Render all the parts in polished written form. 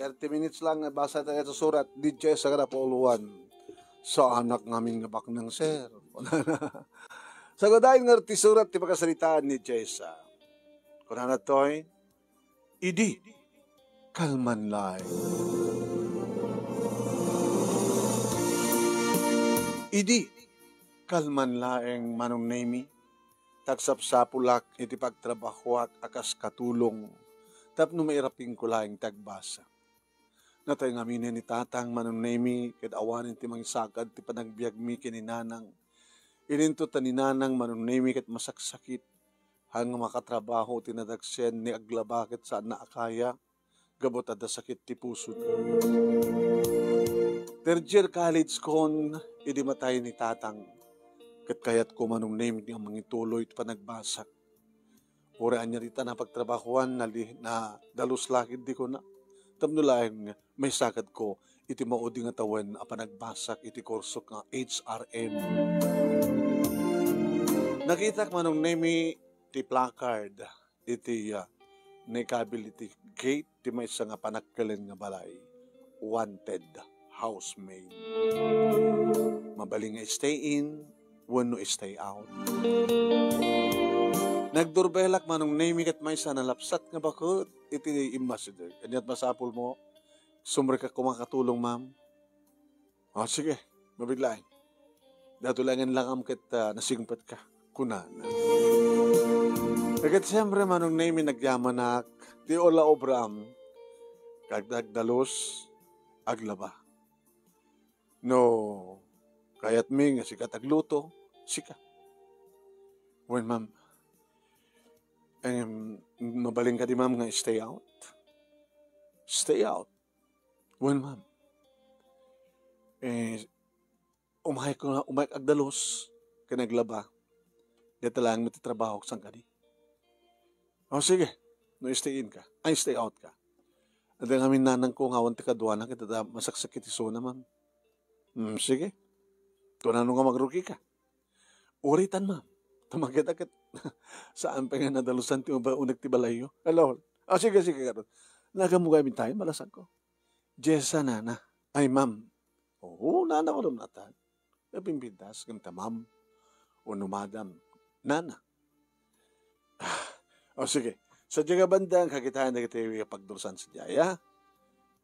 30 minutes lang basa tayo sa surat. DJ sa kada pauluan. Sa anak namin nga baknang sir. Sa godayin nga ti surat ti pagkasalitaan ni Jessa. Kung na to'y, idi, kalman lai. Idi, kalman laeng manong nemi, tagsapsapulak iti pagtrabahuak akas katulong, tapno mairaping ko laing tagbasa. Natay ngamin ni tatang manong nemi, ket awanin ti mangsakad ti panagbiag mi kininanang, ininto taninanang manong nemi ket masaksakit, hang makatrabaho tinadagsen ni aglabakit saan na akaya, gabot ada sakit ti puso. Third year college kon, idi matay ni tatang, ket kayat ko manong name nga mangituloy iti panagbasak. Oraan niya rita na pagtrabahuan na dalus lakid di ko na. Tamno laeng may sakad ko iti maudi nga tawen a panagbasak iti kurso nga HRM. Nakita manong name ti placard iti nekability gate ti may isa nga panagkalen nga balay. Wanted housemaid. Mabaling nga stay in, wano stay out. Nagdurbelak manong name kat may isa nalapsat nga bakot iti ambassador. Kanyat masapul mo, sumre ka kumakatulong ma'am. O sige, mabiglain. Datulangan lang am kat nasingpat ka. Kunana. Kagat siyempre manong name nagyamanak, di ola obram, kagdagdalos, aglaba. No, kayat mi nga sika tagluto, sika. When ma'am, mabaling ka di ma'am nga stay out? Stay out. When ma'am, umay agdalos, kanaglaba, dito lang matitrabaho sang ka di. O sige, no stay in ka, ay stay out ka. At ang amin nanang ko ngawan ti kadwana, kita masaksakit iso na ma'am. Sige. Kung ano nga magrugi ka. Uritan, ma'am. Tamagit-agit. Saan pa nga nadalusan ti ba unag ti balayo? Hello. Sige. Nagamugamin tayo, malasag ko. Jessa, nana. Ay, ma'am. Oo, nana ko lumnatan. Napimpintas, gamta, ma'am. O numadam. Nana. Sige. Sa diya bandang kakitaan na kitawi pagdurusan sa jaya.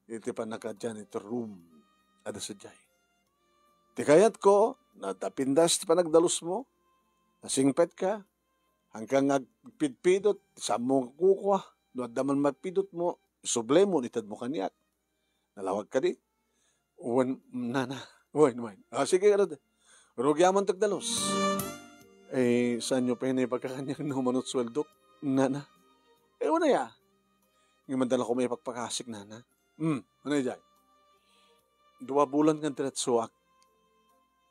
Iti pa naka-janitor room. Ada sa jaya. Tikayat ko, natapindas pa nagdalus mo, nasingpet ka, hanggang agpidpidot, saan mo kukuha, doon daman magpidot mo, suble mo, nitad mo kaniyak. Nalawag ka di. Nana. Sige, rugyaman tagdalos. Saan nyo pa yun pagkakanyang numanot sweldo? Nana. Una ya. Ngayon mandala ko may pagpakasik, nana. Ano yan? 2 bulan kang tiratsuak.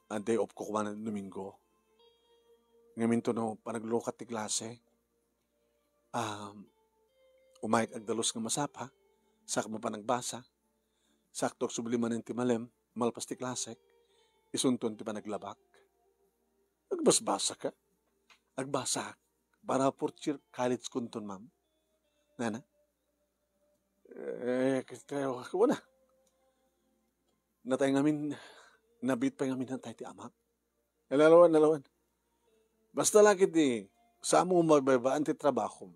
Ang day off ko kumanan Domingo. Ngayon to no, panaglukat ti klase. Umayag agdalos ng masapa. Sak mo pa nagbasa. Sakto subliman ng timalem. Malpas ti klase. Isunton ti panaglabak. Agbasbasa ka. Agbasa. Para fourth year college kunton, ma'am. Nana? Kaya ako na. Natay ngamin, nabit pa ngamin ng tayo ti amak. Nalawan. Basta lagi di, sa mo magbabaan ti trabaho,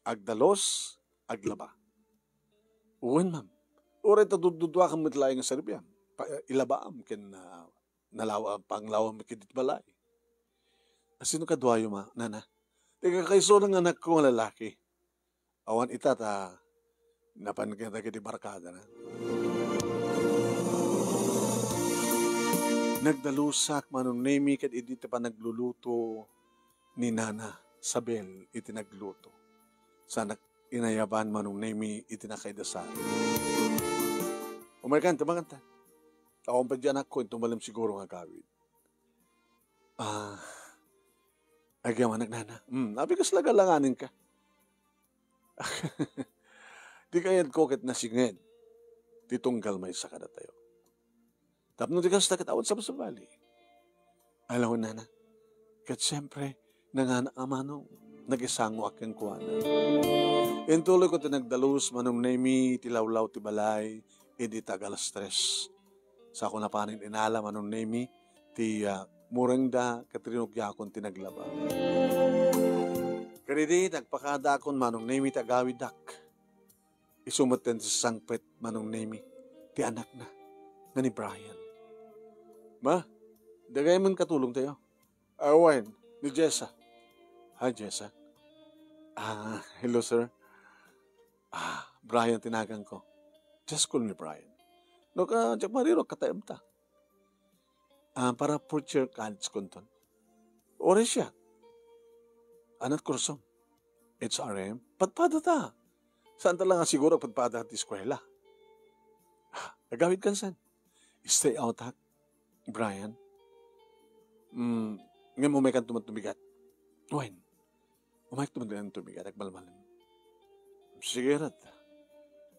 agdalos, aglaba. Uwan, ma'am. Uray ta dududwa kang matlayang sa Serbia. Ilabaam, ken nalawa, panglawang makidit balay. Sino ka duwayo, nana? Teka kayso ng anak ko ang lalaki. Awan itata, napanaganda ka di barkada na. Nagdalusak manong nemi kat iti pa nagluluto ni Nana Sabel iti nagluto. Sa inayaban manong nemi iti nakaidasal. Umarikanta, maganta. Ako pa dyan ako, tumalim siguro nga gawid. Agyaman nagnana. Nabigas lagalanganin ka. Di kayad ko ket nasinged. Titunggal may sakada tayo. Tapno di kas takatawad sa basabali. Alam ko, nana. Ket siyempre, nanganaamanong nagisango akang kuwanan. Intuloy ko tinagdalus manong nemi tilawlaw ti balay idi tagalas stress. Sa ako na panin inala manong nemi ti murang da katrinugyakon tinaglaba. Karidi nagpakada akon manong nemi tagawidak. Isumutin sa sangpet manong nemi ti anak na nga ni Brian. Ma, dagay man katulong tayo. Awan, ni Jessa. Hi, Jessa. Hello, sir. Brian tinagang ko. Just call me Brian. No ka, jak mariro katayam ta. Para future college konton. Ore siya. Anat kurso. HRM. Padpada ta. Saan ta lang nga siguro padpada at eskwela? Nagawid kan san. Stay out ha, Brian. Nga mo may kan tumatubigat. Wen. Umay tumatubigat tubigat. Agbalmalan. Sige rat.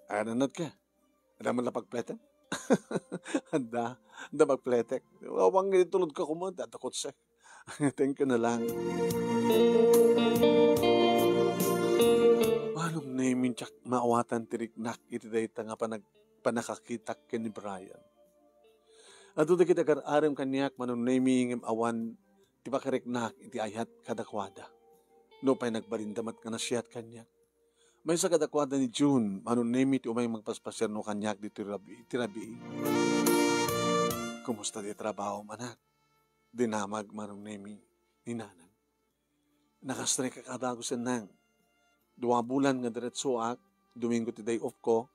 Ananat ka. Ada man lapagpletek? Handa magpletek. Wawang tulod ka kumod. Atakot siya. Thank you na lang. Anong namin tsak maawatan tiriknak iti dayta nga panakakitak ken ni Brian. Ato da kita kararam kanyak manong naming awan ti pakiriknak iti ayat kadakwada. No pa'y nagbarindamat ka na siyat kanyak. May sa kadakwada ni June, manong nami ti umay magpaspasyer no kanyak di tirabi. Kumusta di trabaho manak? Dinamag manong nami ni nanan. Nakastray ka kadago sa nang. 2 bulan nga diretso ak, Domingo ti day off ko,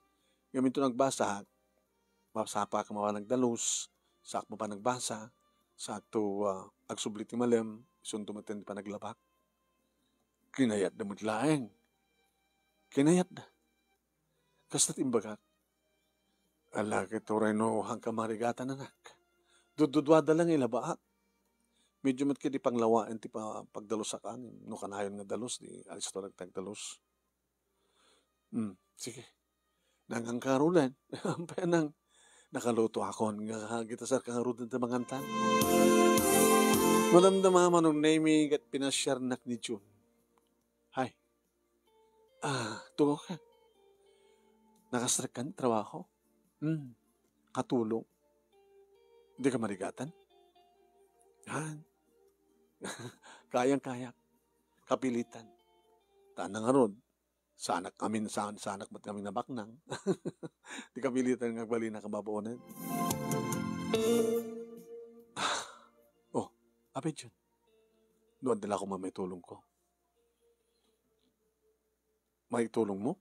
gamit to nagbasa, mapsapa ka mawa nagdalos, sak mo pa nagbasa, sak to agsubli ti malem, isunto mo pa naglabak. Kinayat na mutlaeng. Kinayat na. Kastat imbagak. Alaki to reno hangka marigatan anak. Dududwada lang ilabaak. Medyo mat kiti panglawaan ti pagdalos sa kanin. No kanayon nga dalos, di alis to nagtagdalos. Sige. Nangangkarulan. Ampay nang nakaluto ako. Nga kita sa kangarulan ti mangantan. Malamdama manong naming at pinasyarnak ni June. Hi. Tungo ka. Nakastrak ka trabaho? Katulong. Hindi ka marigatan? Kayang-kaya. Kapilitan. Tanang arod. Sanak kami sanak mat kami nabaknang. Di kapilitan nga bali na kababonan. Apay dyan. Doon dala ko may tulong ko. May tulong mo?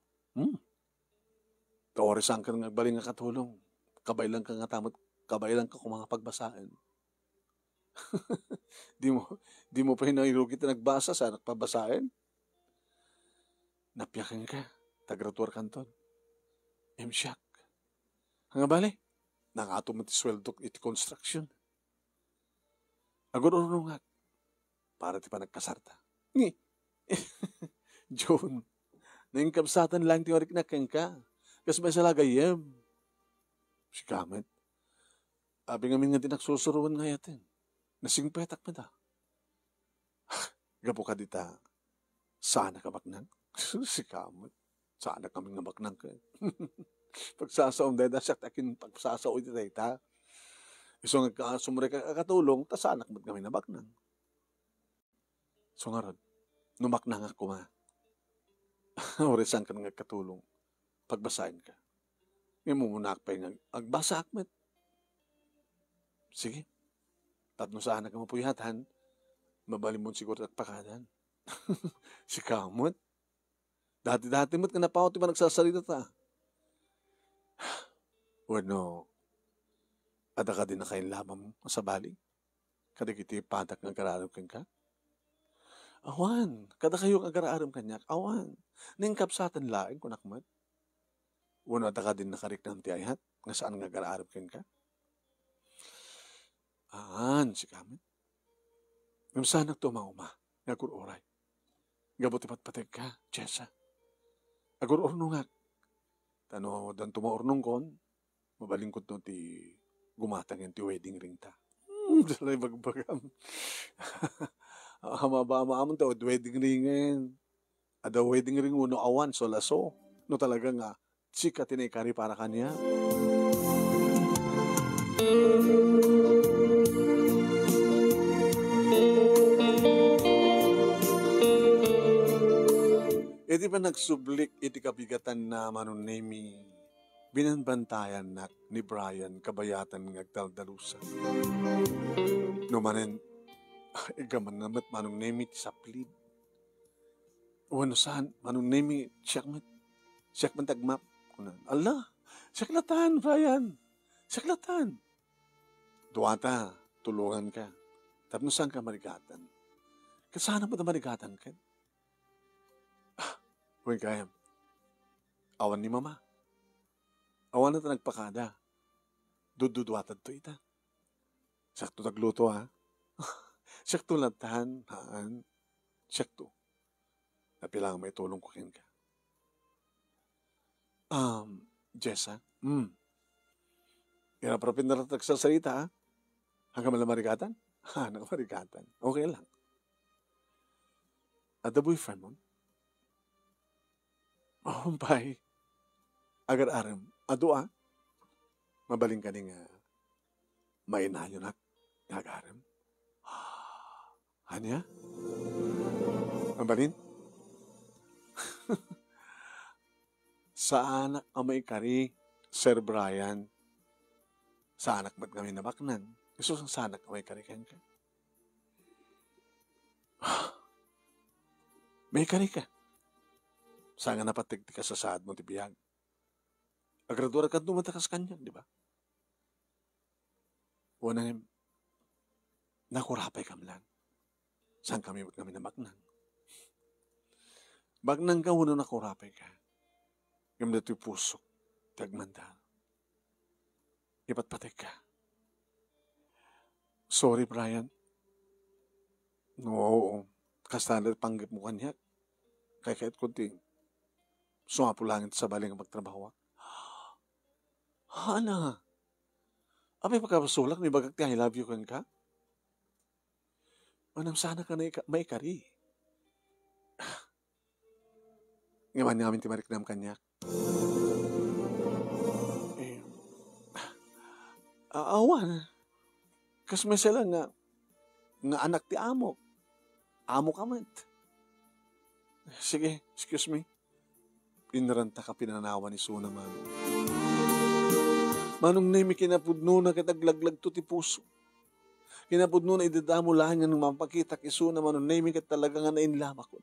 Kaorisan ka nga bali nga katulong. Kabay lang ka nga tamot. Kabay lang ka kung mga pagbasaan. Di mo pa hinairugi na nagbasa sa nagpabasain. Napyakan ka. Tagratuar kanton. Emsyak. Nga bali. Nangato mo ti sweldo iti construction. Agor-uro nga. Para ti pa nagkasarta. John. Naingkabsatan lang ti warik na ka. Kas may salagayem. Si Kamet. Abi ngamin nga tinaksusuruan nga yatin. Nasingpetak mo da. Gapo ka dita. Sana ka baknang. Si Kamet. Sana kami nga baknang ka. Pagsasaom dahil dasyak takin pagsasaom iti dayta. So nga sumure ka katulong, tas anak mo kami na baknang. So nga ron, numaknang ako ma. Orisan ka nga katulong. Pagbasahin ka. Ngayon mo muna pa yung agbasa akmet. Sige. Tatno sa anak mo puyatan, mabalim mo siguro at pakadan. Si Kamot. Dati-dati mo't ka napaot ba nagsasalita ta? Bueno, ada ka din na kain lamang sa bali? Kada kiti patak ng agararam ka? Awan, kada kayo ang agararam kanyak, awan. Ningkapsatan laing kunakmat. Wano ada ka din nakarik ng tiyayhat, nga saan ng agararam ka? Si Kamet. Ngam saan nagtumauma, naguroray. Gabot ipat-patig ka, Jessa. Agurorno nga. Tano, dan tumaornong kon, mabalingkot no ti gumatang yung ti wedding ring ta. Salay bagbagam. Mabama amon ta, wedding ring ngayon. Ada wedding ring uno awan so laso. No talaga nga, chika tinay para kanya. Iti pa nagsublik iti kabigatan na manunemi binanbantayan nak ni Brian kabayatan ng agdaldalusan. No manen, igaman namat manunemi ti saplid. Wano saan, manunemi siyak man tagmap. Allah, siyaklatan, Brian. Siyaklatan. Duwata, tulungan ka. Tapno saan ka marigatan? Kasana mo na marigatan ka? Huwag kayam. Awan ni mama. Awan na ta nagpakada. Dududuwatan to ita. Sakto tagluto ha. Sakto lantahan, haan. Sakto. Napilang may tulong ko kin ka. Jessa? Inapropin na rin nagsasalita ha. Hanggang malamarigatan? Ha, nakamarigatan. Okay lang. At the boyfriend mo? Oh, bye. Agar-aram. Adua. Mabaling ka nga mainayo na agar-aram. Hanya? Mabalin? Sa anak amay kari, Sir Brian, sa anak ba't kami nabaknan? Gusto sa anak amay kari ka? May kari ka. Saan nga napatigti ka sa saad mo tibiyag? Agradura ka dumatakas kanya, di ba? Unang nakurapay kam lang. Saan kami na baknang? Baknang ka, unang nakurapay ka. Yung dato'y pusok, tagmanda. Ipatpatik ka. Sorry, Brian. No, kastanad panggip mo kanya. Kaya kahit kunting sumapulangin sa baling ang magtrabaho. Hana, abay pagkapasulak, may bagak I love you kan ka? Manam sana ka na may kari. Ngaman namin timariknam kanya. Awan. Kas may sila nga anak ti amo. Amo ka man. Sige, excuse me. Pinaranta ka pinanawa ni Suna man. Manong nami kinapudno na kitaglaglag to ti puso. Kinapudno na idadamo lang nga nung mapakita ki Suna manong nami ka talaga nga nainlama ko.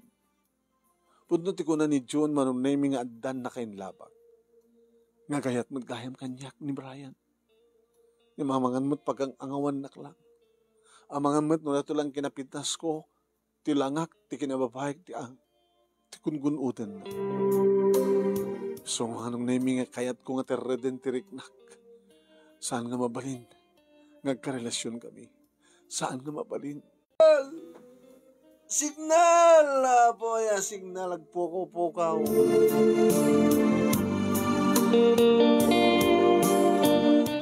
Pudno ti ko na ni John manong nami nga addan na kainlabag. Nga gayat magayam kanyak ni Brian. Yung mamangan mo't pag ang angawan naklang. Amangan mo't no nato lang kinapitas ko, ti langak, ti kinababahig, ti kungunutan na. So, anong nami nga kayat ko nga terreden tiriknak. Saan nga mabalin? Nagkarelasyon kami. Saan nga mabalin? Signal! Boy, signal. Agpuko-pukaw.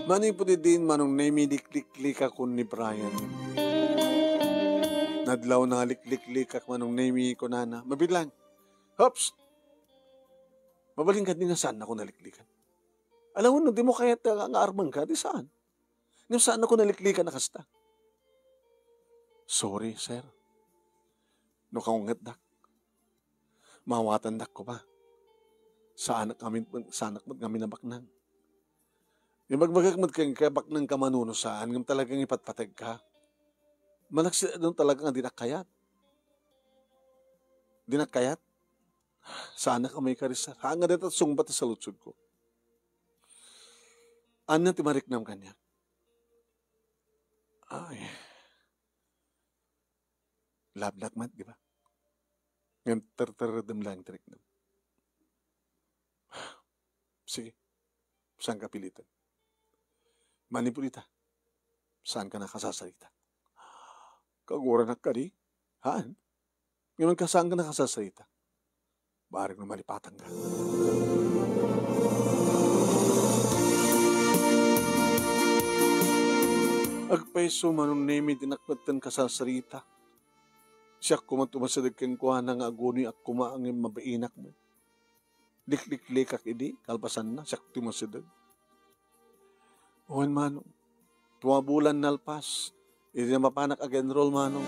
Manipudi din manong nami liklik-likak ko ni Brian. Nadlaw na liklik-likak manong nami ko nana. Mabilang. Hops! Mabaling ka din na saan ako naliklikan. Alam mo, no, di mo kaya nga armang ka, di saan? Ngayon saan ako naliklikan na kasta? Sorry, sir. No kaungat dak. Mawatan dak ko ba? Sa anak kami na baknang. Yung magbagagmad kang baknang ka manuno saan, ngam talagang ipatpatag ka. Malaksa doon talagang dinakayat. Dinakayat? Sana ka may karisa. Hanga dito at sungbat sa lutsud ko. Ano na timariknam kanya? Ay. Lablak mat, di ba? Ngayon, tartaradam lang tiriknam. Sige. Saan ka pilitan? Manipulita. Saan ka nakasasalita? Kagura na ka di? Haan? Ngayon ka saan ka nakasasalita? Baring na malipatan ka. Agpaiso manong nemi dinakbatan ka sa sarita. Siya kumatumasadag kang kuha na nga aguni at kumaangin mabainak mo. Liklik-likak idi, kalpasan na, siya tumasadag. Owen manong, bulan nalpas, hindi na mapanak ag-enroll manong.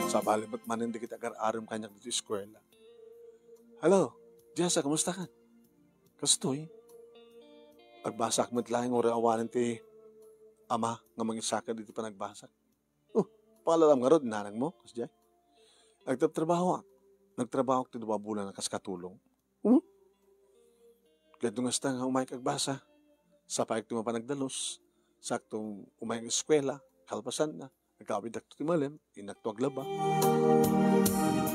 Sa balibat man hindi kita agar-aram kanya dito eskwela. Hello, Jessa, kamusta ka? Kastoy. Agbasak mo't lahing ori awanan ti ama nga mangisaka dito pa nagbasak. Palalam nga rod, nanang mo, kasjay. Nagtatrabaho Nagtrabaho ti 2 bulan na kaskatulong. Kaya dungas nga umay kagbasa. Sa paik ti mapanagdalos. Saktong umay ng eskwela, kalpasan na. Nagkawid akto ti malim, inaktuag laba.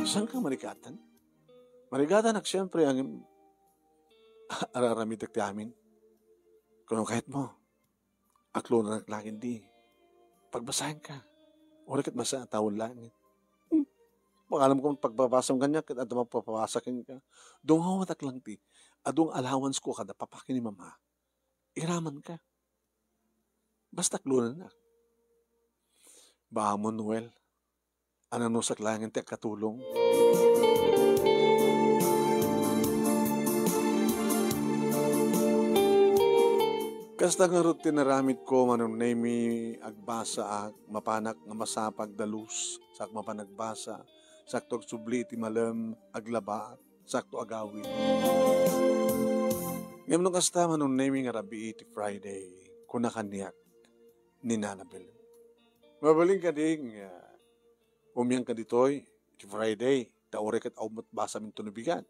Saan ka marikatan? Marigatan ak siyempre ang araramid ti amin. Kung kahit mo, aklo na naglangin di. Pagbasahin ka. Urikat masa tawon langit. Alam ko pagbabasa mo ganyan, at magpapawasakin ka. Doong hawatak lang ti. Adong allowance ko kada papakin ni mama. Iraman ka. Basta klunan na. Bahamon, Noel. Ano no saklangin ti katulong. Kasta nga rin tinaramit ko manong nami agbasa ag mapanak nga masapag dalus sak mapanagbasa sakto subli ti malam aglaba sakto agawin. Ngem no kasta manong nami nga rabi iti Friday kuna kaniyak ni Nanabel. Mabaling ka ding umyang ka ditoy iti Friday taore ket awmat basa min tunubigan.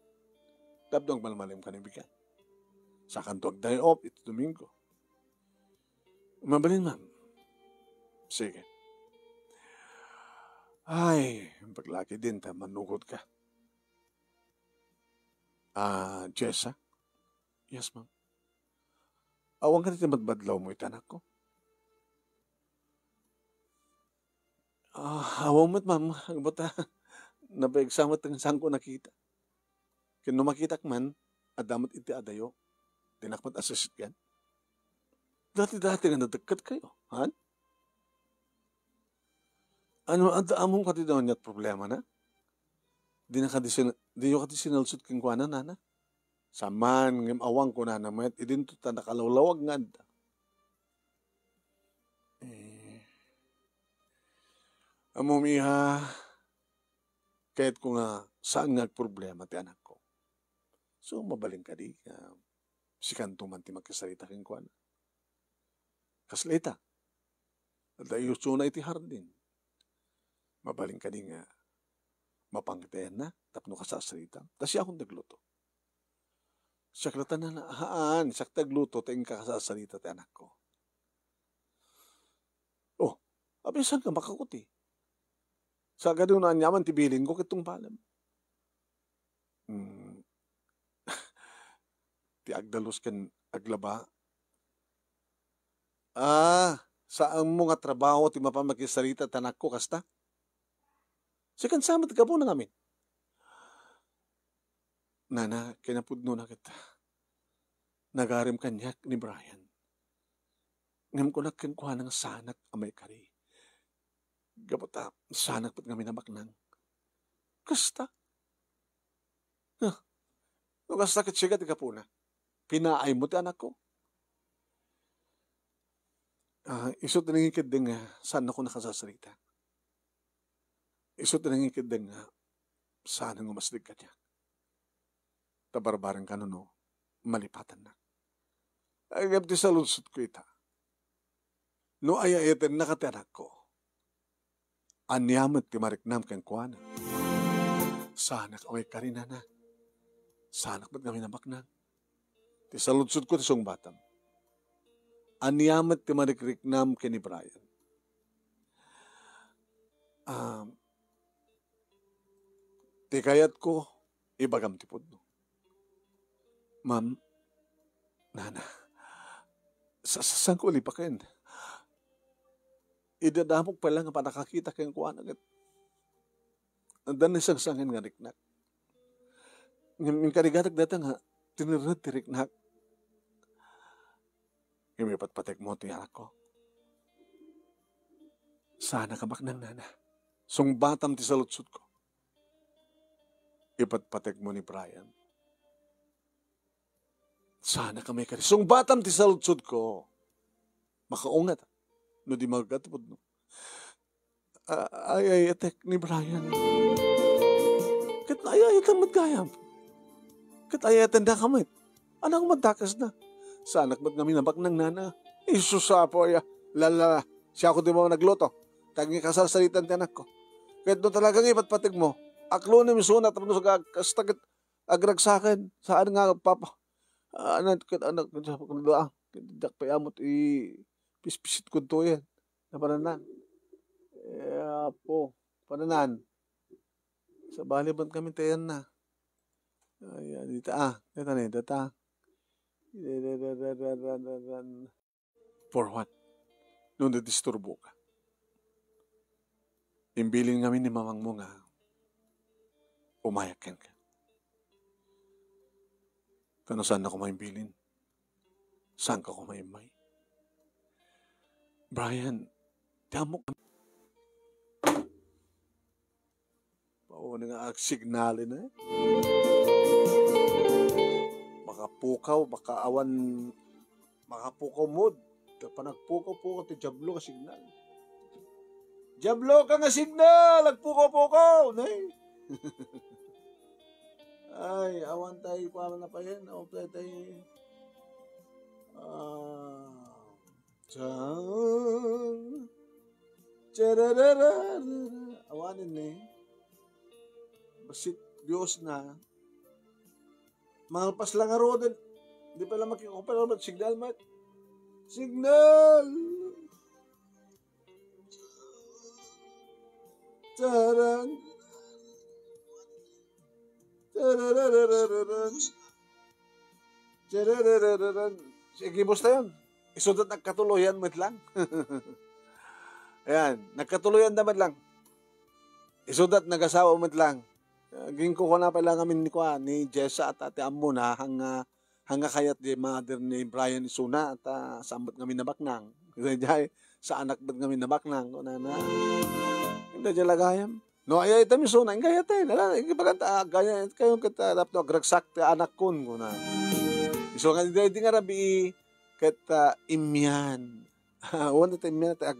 Dabdong malmalim ka nibigan. Sa kantuag day off iti Domingo. Mabalin, ma'am. Sige. Ay, paglaki din, manukot ka. Jessa? Yes, ma'am. Awang ka natin matbadlaw mo itanak ko. Awang mo't, ma'am. Buta, napaigsamot ang saan ko nakita. Kino makitak man, adamot iti adayo. Dinakmat asasit yan. Dati-dati nga nadagkat kayo, han? Ano, among kati daw niya't problema na? Di nyo kati sinalsut kong kuwanan, nana? Saman, ngim awang ko na naman, idin to ta nakalawlawag nga. Amumiha, kahit ko nga saan nga problema ti anak ko. So, mabaling ka di, si kanto man ti magkasarita kong kuwanan. Kaslita. At ayuso na iti hardin. Mabaling ka din nga mapangitayan na, tapno ka sa salita. Tas siya akong nagluto. Saklatan na haan, sak nagluto, taing ka sa salita ti anak ko. Oh, abisan ka makakuti. Sa gano'n na anyaman, tibilin ko kitong palam. Ti agdalos kan aglaba. Saan mo nga trabaho ti mapamakisalita tanak ko kasta? Sikan samat ka po na namin. Nana, kinapudno na kita. Nagarim kanyak ni Brian. Ngam ko nagkankuha ng sanak amay kari. Gapota, sanak pat kami na baknang. Kasta? No kasta katsiga ti kapuna. Pinaay mo ti anak ko. Isot na nangikid din nga saan ako nakasasalita. Isot na nangikid din nga saan ang umaslig ka niya. Tabarbaran ka no, malipatan na. Ay gabdi sa lusot ko ita. No ayayatin nakatanak ko. Anyamat ti mariknam kang kuwana. Sanak away karina na. Sanak ba't kami nabaknang. Ti sa lusot ko ti song batam. Anyamat ti mariknam kini Brian. Ti kayat ko, ibagam ti pudno. Ma'am, nana, saan ko ulipakin? Idadamok pa lang pa nakakita kayong kuwan agad. Andan na isang sangin nga riknak. Yung kanigatag data nga, tinirad ti riknak. Yung may patpatek mo ti anak ko. Sana kabak ng nana. Sungbatam ti salutsud ko. Ipatpatek mo ni Brian. Sana kami kari. Sungbatam ti salutsud ko. Makaungat. No di magkatapod no. Ay atek ni Brian. Kat ay tamad gayam. Kat ay atanda kamit. Anak magdakas na. Sa anak ba't namin nabak ng nana? Isusapo ya. Lala. Siya ako di mo nagluto. Taging kasal salitan ti anak ko. Kahit doon talagang ipatpatig mo. Aklo na misuna. Tapos sa kastagit agrag sa akin. Saan nga papa. Anak. Dak pa yamot pispisit ko to yan. Napananan. Po. Pananan. Sa baliban kami tayan na. Ay, dito dito na dito. For what? Noon na-disturbo ka. Imbilin kami ni mamang mo nga, umayakin ka. Kano saan ako maimbilin? Saan ka ko maimay? Brian, tamo ka. Pauna nga signalin na makapukaw, makapukaw mood. Panagpukaw-pukaw ti Diablo ka signal. Diablo ka nga signal! Nagpukaw-pukaw! Ay, awan tayo pa na pa yan. Awan tayo. Awanin basit Diyos na. Malpas lang aro din. Hindi pala makikupal naman. Signal, mat. Signal! Tarang! Tarararararan! Tarararararan! Sige, basta yun. Isudat nagkatuloyan mo lang. Ayan, nagkatuloyan naman lang. Isudat nag-asawa mo lang. Gingko ko na pala kami ni Jessa at ate Amo na hanga kayat di mother ni Brian Isuna at sambot kami nabaknang. Kasi sa anak ba't kami nabaknang. Hindi dyan lagayam. No, ay ito mi suna. Ang gaya tayo. Gaya kayo kita dapat agragsak ti anak kun. So, hindi nga rabi kita imyan. Wala tayo imyan at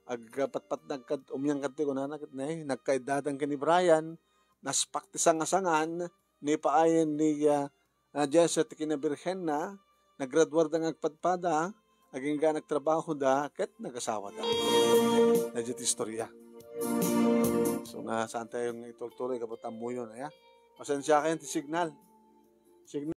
agpatpat nagkad umyang kati ko na nagkaidadang ka ni Brian naspak ti sangasangan ni paayan ni Jessa ti kinabirhen na naggraduar da ngagpadpada aging ga nagtrabaho da ket nagasawa da. Nadya ti istorya. So nga saan tayong itultuloy kaputan mo yun. Pasensya kayo ti signal.